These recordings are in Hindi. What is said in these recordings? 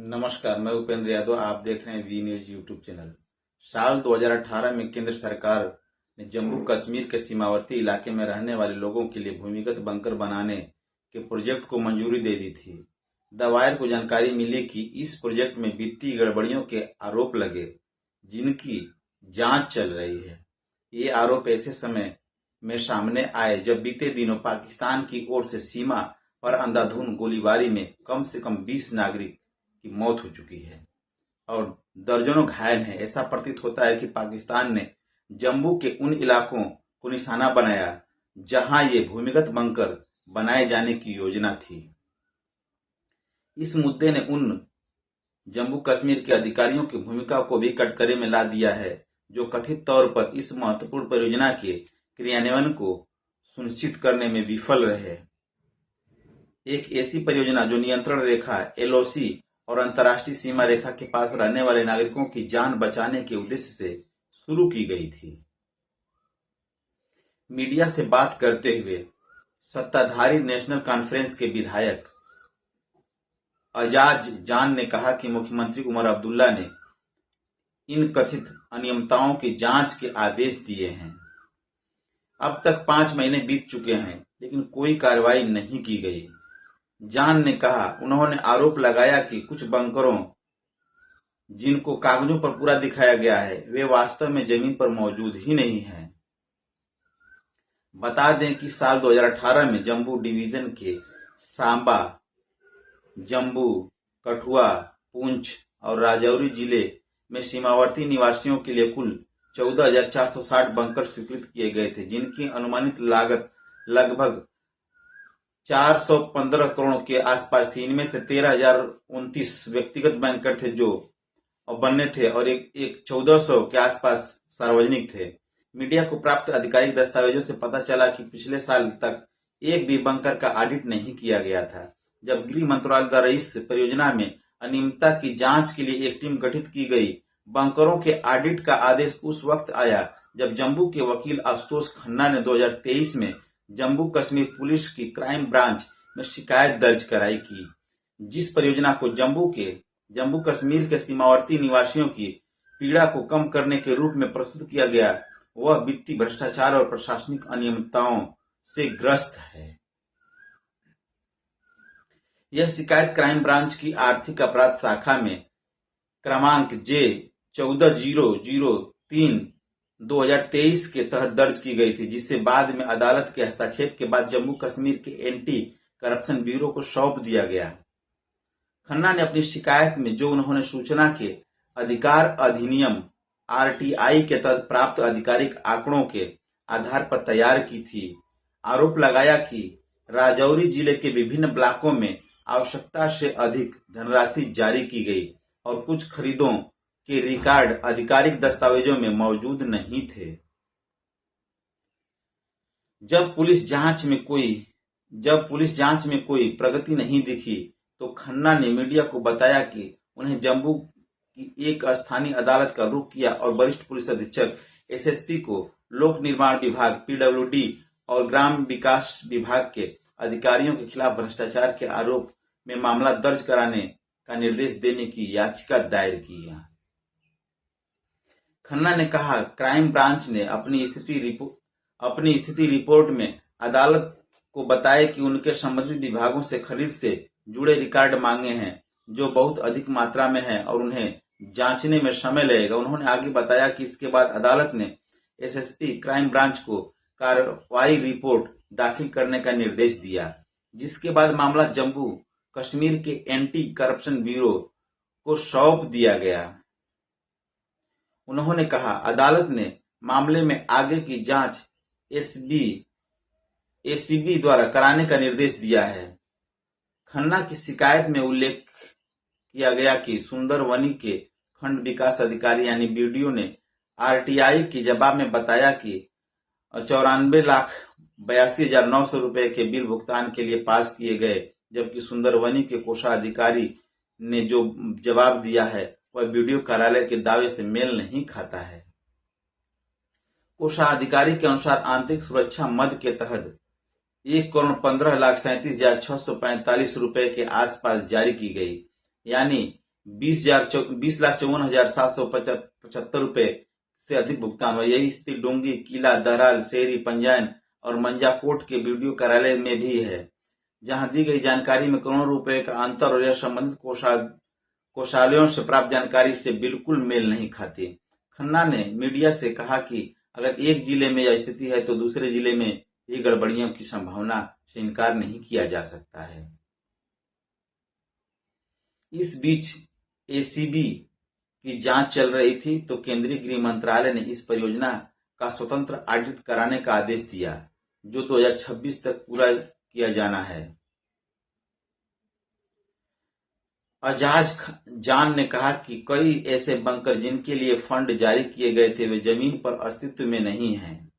नमस्कार, मैं उपेंद्र यादव। आप देख रहे हैं वी न्यूज यूट्यूब चैनल। साल 2018 में केंद्र सरकार ने जम्मू कश्मीर के सीमावर्ती इलाके में रहने वाले लोगों के लिए भूमिगत बंकर बनाने के प्रोजेक्ट को मंजूरी दे दी थी। द वायर को जानकारी मिली कि इस प्रोजेक्ट में वित्तीय गड़बड़ियों के आरोप लगे, जिनकी जांच चल रही है। ये आरोप ऐसे समय में सामने आए जब बीते दिनों पाकिस्तान की ओर से सीमा पर अंधाधुंध गोलीबारी में कम से कम 20 नागरिक की मौत हो चुकी है और दर्जनों घायल हैं। ऐसा प्रतीत होता है कि पाकिस्तान ने जम्मू के उन इलाकों को निशाना बनाया जहां ये भूमिगत बंकर बनाए जाने की योजना थी। इस मुद्दे ने उन जम्मू कश्मीर के अधिकारियों की भूमिका को भी कटघरे में ला दिया है, जो कथित तौर पर इस महत्वपूर्ण परियोजना के क्रियान्वयन को सुनिश्चित करने में विफल रहे। एक ऐसी परियोजना जो नियंत्रण रेखा एलओसी और अंतर्राष्ट्रीय सीमा रेखा के पास रहने वाले नागरिकों की जान बचाने के उद्देश्य से शुरू की गई थी। मीडिया से बात करते हुए सत्ताधारी नेशनल कॉन्फ्रेंस के विधायक एजाज जान ने कहा कि मुख्यमंत्री उमर अब्दुल्ला ने इन कथित अनियमितताओं की जांच के आदेश दिए हैं। अब तक 5 महीने बीत चुके हैं, लेकिन कोई कार्रवाई नहीं की गई। जान ने कहा, उन्होंने आरोप लगाया कि कुछ बंकरों जिनको कागजों पर पूरा दिखाया गया है, वे वास्तव में जमीन पर मौजूद ही नहीं हैं। बता दें कि साल 2018 में जम्मू डिवीजन के सांबा, जम्मू, कठुआ, पुंछ और राजौरी जिले में सीमावर्ती निवासियों के लिए कुल 14,460 बंकर स्वीकृत किए गए थे, जिनकी अनुमानित लागत लगभग 415 करोड़ के आसपास थी। इनमें से 13,029 व्यक्तिगत बंकर थे जो बनने थे और एक 1,400 के आसपास सार्वजनिक थे। मीडिया को प्राप्त आधिकारिक दस्तावेजों से पता चला कि पिछले साल तक एक भी बंकर का ऑडिट नहीं किया गया था। जब गृह मंत्रालय द्वारा इस परियोजना में अनियमितता की जांच के लिए एक टीम गठित की गई, बंकरों के ऑडिट का आदेश उस वक्त आया जब जम्मू के वकील आशुतोष खन्ना ने 2023 में जम्मू कश्मीर पुलिस की क्राइम ब्रांच में शिकायत दर्ज कराई कि जिस परियोजना को जम्मू कश्मीर के सीमावर्ती निवासियों की पीड़ा को कम करने के रूप में प्रस्तुत किया गया, वह वित्तीय भ्रष्टाचार और प्रशासनिक अनियमितताओं से ग्रस्त है। यह शिकायत क्राइम ब्रांच की आर्थिक अपराध शाखा में क्रमांक J14003 2023 के तहत दर्ज की गई थी, जिसे बाद में अदालत के हस्तक्षेप के बाद जम्मू कश्मीर के एंटी करप्शन ब्यूरो को सौंप दिया गया। खन्ना ने अपनी शिकायत में, जो उन्होंने सूचना के अधिकार अधिनियम आरटीआई के तहत प्राप्त आधिकारिक आंकड़ों के आधार पर तैयार की थी, आरोप लगाया कि राजौरी जिले के विभिन्न ब्लॉकों में आवश्यकता से अधिक धनराशि जारी की गई और कुछ खरीदों के रिकॉर्ड आधिकारिक दस्तावेजों में मौजूद नहीं थे। जब पुलिस जांच में कोई प्रगति नहीं दिखी, तो खन्ना ने मीडिया को बताया कि उन्हें जम्मू की एक स्थानीय अदालत का रुख किया और वरिष्ठ पुलिस अधीक्षक एसएसपी को लोक निर्माण विभाग, पीडब्ल्यूडी और ग्राम विकास विभाग के अधिकारियों के खिलाफ भ्रष्टाचार के आरोप में मामला दर्ज कराने का निर्देश देने की याचिका दायर की। खन्ना ने कहा, क्राइम ब्रांच ने अपनी स्थिति रिपोर्ट में अदालत को बताया कि उनके संबंधित विभागों से खरीद से जुड़े रिकॉर्ड मांगे हैं, जो बहुत अधिक मात्रा में हैं और उन्हें जांचने में समय लगेगा। उन्होंने आगे बताया कि इसके बाद अदालत ने एसएसपी क्राइम ब्रांच को कार्रवाई रिपोर्ट दाखिल करने का निर्देश दिया, जिसके बाद मामला जम्मू कश्मीर के एंटी करप्शन ब्यूरो को सौंप दिया गया। उन्होंने कहा, अदालत ने मामले में आगे की जांच एसीबी द्वारा कराने का निर्देश दिया है। खन्ना की शिकायत में उल्लेख किया गया कि सुंदरवनी के खंड विकास अधिकारी यानी बीडीओ ने आरटीआई के जवाब में बताया कि 94,82,900 रुपए के बिल भुगतान के लिए पास किए गए, जबकि सुंदरवनी के कोषाधिकारी ने जो जवाब दिया है वह बीडीओ कार्यालय के दावे से मेल नहीं खाता है। कोषाधिकारी के अनुसार आंतरिक सुरक्षा मद के तहत 1,15,37,645 रुपए के आसपास जारी की गई, यानी 20,54,775 रुपए से अधिक भुगतान हुआ। यही स्थिति डोंगी, किला, दराल, शेरी, पंजायन और मंजाकोट के बीडीओ कार्यालय में भी है, जहां दी गई जानकारी में करोड़ों रुपए का अंतर और यह संबंधित कोषालयों से प्राप्त जानकारी से बिल्कुल मेल नहीं खाती। खन्ना ने मीडिया से कहा कि अगर एक जिले में यह स्थिति है तो दूसरे जिले में भी गड़बड़ियों की संभावना से इनकार नहीं किया जा सकता है। इस बीच एसीबी की जांच चल रही थी तो केंद्रीय गृह मंत्रालय ने इस परियोजना का स्वतंत्र ऑडिट कराने का आदेश दिया, जो 2026 तक पूरा किया जाना है। अजाज जान ने कहा कि कई ऐसे बंकर जिनके लिए फंड जारी किए गए थे वे जमीन पर अस्तित्व में नहीं हैं।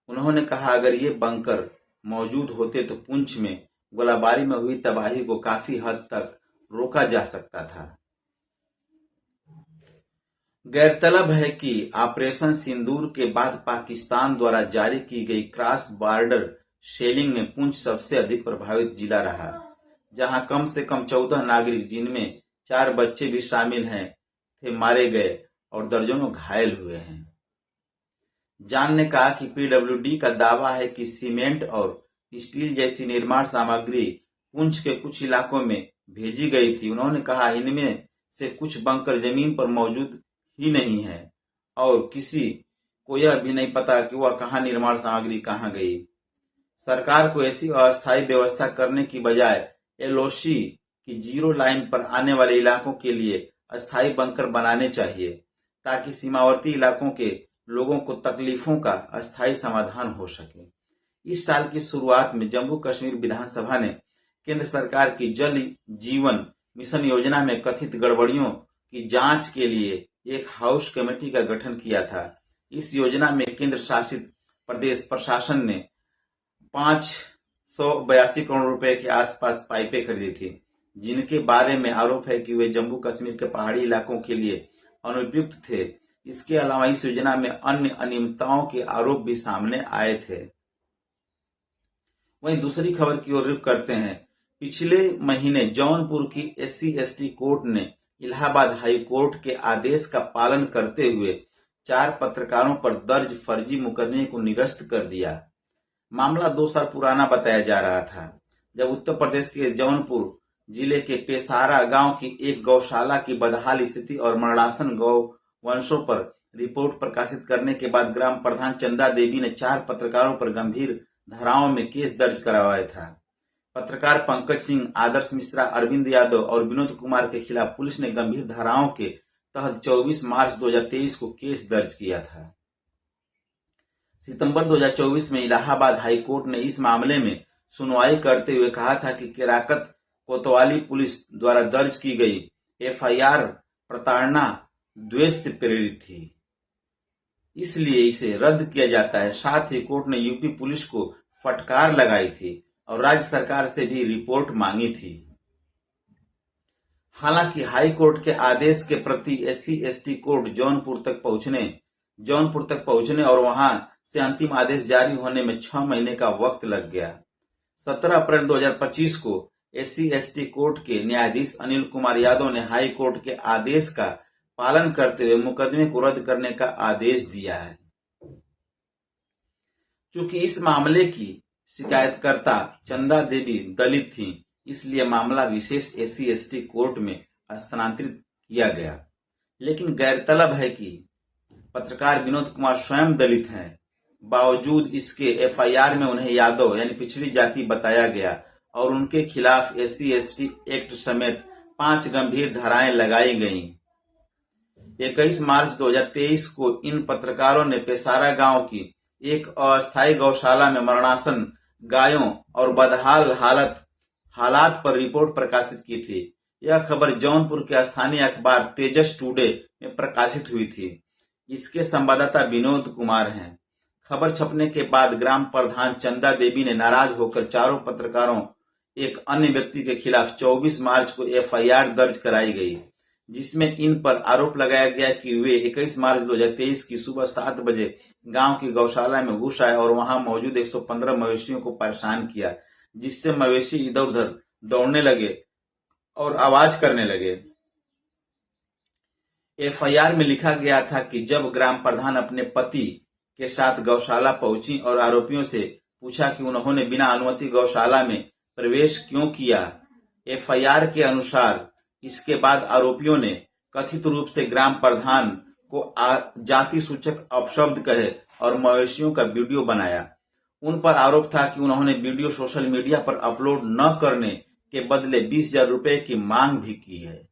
उन्होंने कहा अगर ये बंकर मौजूद होते तो पुंछ में गोलाबारी में हुई तबाही को काफी हद तक रोका जा सकता था। गौरतलब है कि ऑपरेशन सिंदूर के बाद पाकिस्तान द्वारा जारी की गई क्रॉस बॉर्डर शेलिंग में पुंछ सबसे अधिक प्रभावित जिला रहा, जहां कम से कम 14 नागरिक, जिनमें 4 बच्चे भी शामिल हैं, थे मारे गए और दर्जनों घायल हुए हैं। जान ने कहा कि पीडब्ल्यूडी का दावा है कि सीमेंट और स्टील जैसी निर्माण सामग्री पुंछ के कुछ इलाकों में भेजी गई थी। उन्होंने कहा इनमें से कुछ बंकर जमीन पर मौजूद ही नहीं है और किसी को यह भी नहीं पता कि वह कहां निर्माण सामग्री कहां गई। सरकार को ऐसी अस्थायी व्यवस्था करने की बजाय एलओसी की जीरो लाइन पर आने वाले इलाकों के लिए अस्थायी बंकर बनाने चाहिए, ताकि सीमावर्ती इलाकों के लोगों को तकलीफों का अस्थायी समाधान हो सके। इस साल की शुरुआत में जम्मू कश्मीर विधानसभा ने केंद्र सरकार की जल जीवन मिशन योजना में कथित गड़बड़ियों की जांच के लिए एक हाउस कमेटी का गठन किया था। इस योजना में केंद्र शासित प्रदेश प्रशासन ने 582 करोड़ रुपए के आसपास पाइपें खरीदी थी, जिनके बारे में आरोप है कि वे जम्मू कश्मीर के पहाड़ी इलाकों के लिए अनुपयुक्त थे। इसके अलावा इस योजना में अन्य अनियमितताओं के आरोप भी सामने आए थे। वहीं दूसरी खबर की ओर रुख करते हैं। पिछले महीने जौनपुर की SC/ST कोर्ट ने इलाहाबाद हाई कोर्ट के आदेश का पालन करते हुए 4 पत्रकारों पर दर्ज फर्जी मुकदमे को निरस्त कर दिया। मामला 2 साल पुराना बताया जा रहा था, जब उत्तर प्रदेश के जौनपुर जिले के पेसारा गांव की एक गौशाला की बदहाल स्थिति और मरणासन गौ वंशों पर रिपोर्ट प्रकाशित करने के बाद ग्राम प्रधान चंदा देवी ने 4 पत्रकारों पर गंभीर धाराओं में केस दर्ज करवाया था। पत्रकार पंकज सिंह, आदर्श मिश्रा, अरविंद यादव और विनोद कुमार के खिलाफ पुलिस ने गंभीर धाराओं के तहत 24 मार्च 2023 को केस दर्ज किया था। सितंबर 2024 में इलाहाबाद हाई कोर्ट ने इस मामले में सुनवाई करते हुए कहा था कि केराकत कोतवाली पुलिस द्वारा दर्ज की गई FIR प्रताड़ना द्वेष से प्रेरित थी, इसलिए इसे रद्द किया जाता है। साथ ही कोर्ट ने यूपी पुलिस को फटकार लगाई थी और राज्य सरकार से भी रिपोर्ट मांगी थी। हालांकि हाई कोर्ट के आदेश के प्रति SC/ST कोर्ट जौनपुर तक पहुंचने और वहां से अंतिम आदेश जारी होने में 6 महीने का वक्त लग गया। 17 अप्रैल 2025 को SC/ST कोर्ट के न्यायाधीश अनिल कुमार यादव ने हाई कोर्ट के आदेश का पालन करते हुए मुकदमे को रद्द करने का आदेश दिया है। चूंकि इस मामले की शिकायतकर्ता चंदा देवी दलित थीं, इसलिए मामला विशेष SC/ST कोर्ट में स्थानांतरित किया गया। लेकिन गौरतलब है कि पत्रकार विनोद कुमार स्वयं दलित हैं। बावजूद इसके FIR में उन्हें यादव यानी पिछड़ी जाति बताया गया और उनके खिलाफ SC/ST एक्ट समेत 5 गंभीर धाराएं लगाई गईं। 21 मार्च 2023 को इन पत्रकारों ने पेसारा गांव की एक अस्थायी गौशाला में मरणासन गायों और बदहाल हालात पर रिपोर्ट प्रकाशित की थी। यह खबर जौनपुर के स्थानीय अखबार तेजस टुडे में प्रकाशित हुई थी। इसके संवाददाता विनोद कुमार हैं। खबर छपने के बाद ग्राम प्रधान चंदा देवी ने नाराज होकर चारों पत्रकारों एक अन्य व्यक्ति के खिलाफ 24 मार्च को FIR दर्ज कराई गई, जिसमें इन पर आरोप लगाया गया कि वे 21 मार्च 2023 की सुबह 7 बजे गांव की गौशाला में घुस आए और वहां मौजूद 115 मवेशियों को परेशान किया, जिससे मवेशी इधर उधर दौड़ने लगे और आवाज करने लगे। एफआईआर में लिखा गया था कि जब ग्राम प्रधान अपने पति के साथ गौशाला पहुंची और आरोपियों से पूछा कि उन्होंने बिना अनुमति गौशाला में प्रवेश क्यों किया। एफआईआर के अनुसार इसके बाद आरोपियों ने कथित रूप से ग्राम प्रधान को जाति सूचक अपशब्द कहे और मवेशियों का वीडियो बनाया। उन पर आरोप था कि उन्होंने वीडियो सोशल मीडिया पर अपलोड न करने के बदले 20,000 रुपए की मांग भी की है।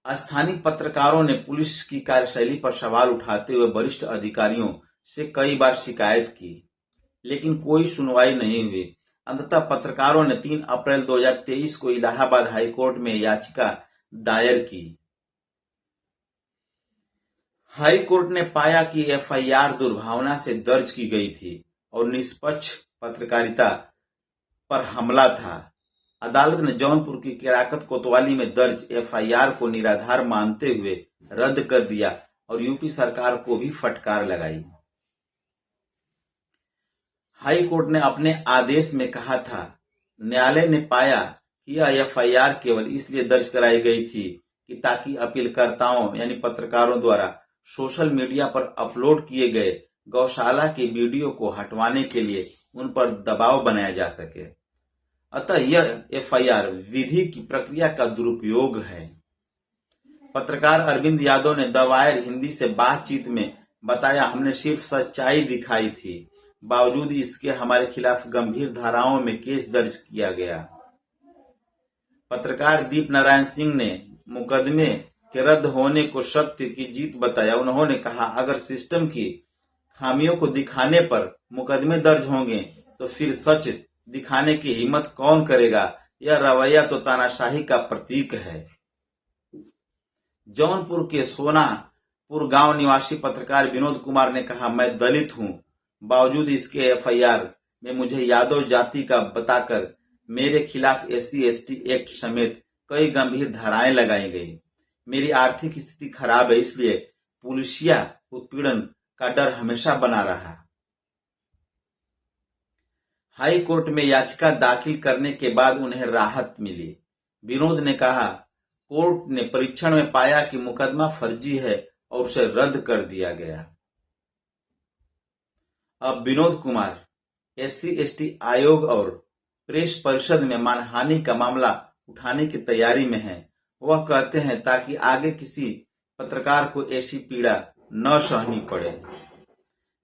स्थानीय पत्रकारों ने पुलिस की कार्यशैली पर सवाल उठाते हुए वरिष्ठ अधिकारियों से कई बार शिकायत की, लेकिन कोई सुनवाई नहीं हुई। अंततः पत्रकारों ने 3 अप्रैल 2023 को इलाहाबाद हाईकोर्ट में याचिका दायर की। हाईकोर्ट ने पाया कि एफआईआर दुर्भावना से दर्ज की गई थी और निष्पक्ष पत्रकारिता पर हमला था। अदालत ने जौनपुर की केराकत कोतवाली में दर्ज एफआईआर को निराधार मानते हुए रद्द कर दिया और यूपी सरकार को भी फटकार लगाई। हाई कोर्ट ने अपने आदेश में कहा था, न्यायालय ने पाया कि यह एफआईआर केवल इसलिए दर्ज कराई गई थी कि ताकि अपीलकर्ताओं यानी पत्रकारों द्वारा सोशल मीडिया पर अपलोड किए गए गौशाला के वीडियो को हटवाने के लिए उन पर दबाव बनाया जा सके। अतः यह एफआईआर विधि की प्रक्रिया का दुरुपयोग है। पत्रकार अरविंद यादव ने द वायर हिंदी से बातचीत में बताया, हमने सिर्फ सच्चाई दिखाई थी, बावजूद इसके हमारे खिलाफ गंभीर धाराओं में केस दर्ज किया गया। पत्रकार दीप नारायण सिंह ने मुकदमे के रद्द होने को सत्य की जीत बताया। उन्होंने कहा, अगर सिस्टम की खामियों को दिखाने पर मुकदमे दर्ज होंगे तो फिर सच दिखाने की हिम्मत कौन करेगा। यह रवैया तो तानाशाही का प्रतीक है। जौनपुर के सोनापुर गांव निवासी पत्रकार विनोद कुमार ने कहा, मैं दलित हूं, बावजूद इसके एफआईआर में मुझे यादव जाति का बताकर मेरे खिलाफ SC/ST एक्ट समेत कई गंभीर धाराएं लगाई गई। मेरी आर्थिक स्थिति खराब है, इसलिए पुलिसिया उत्पीड़न का डर हमेशा बना रहा। हाई कोर्ट में याचिका दाखिल करने के बाद उन्हें राहत मिली। विनोद ने कहा, कोर्ट ने परीक्षण में पाया कि मुकदमा फर्जी है और उसे रद्द कर दिया गया। अब विनोद कुमार SC/ST आयोग और प्रेस परिषद में मानहानि का मामला उठाने की तैयारी में है। वह कहते हैं ताकि आगे किसी पत्रकार को ऐसी पीड़ा न सहनी पड़े।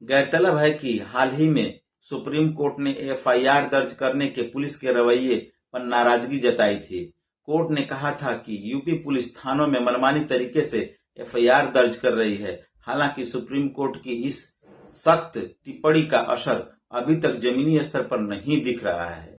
गौरतलब है कि हाल ही में सुप्रीम कोर्ट ने एफआईआर दर्ज करने के पुलिस के रवैये पर नाराजगी जताई थी। कोर्ट ने कहा था कि यूपी पुलिस थानों में मनमानी तरीके से एफआईआर दर्ज कर रही है। हालांकि सुप्रीम कोर्ट की इस सख्त टिप्पणी का असर अभी तक जमीनी स्तर पर नहीं दिख रहा है।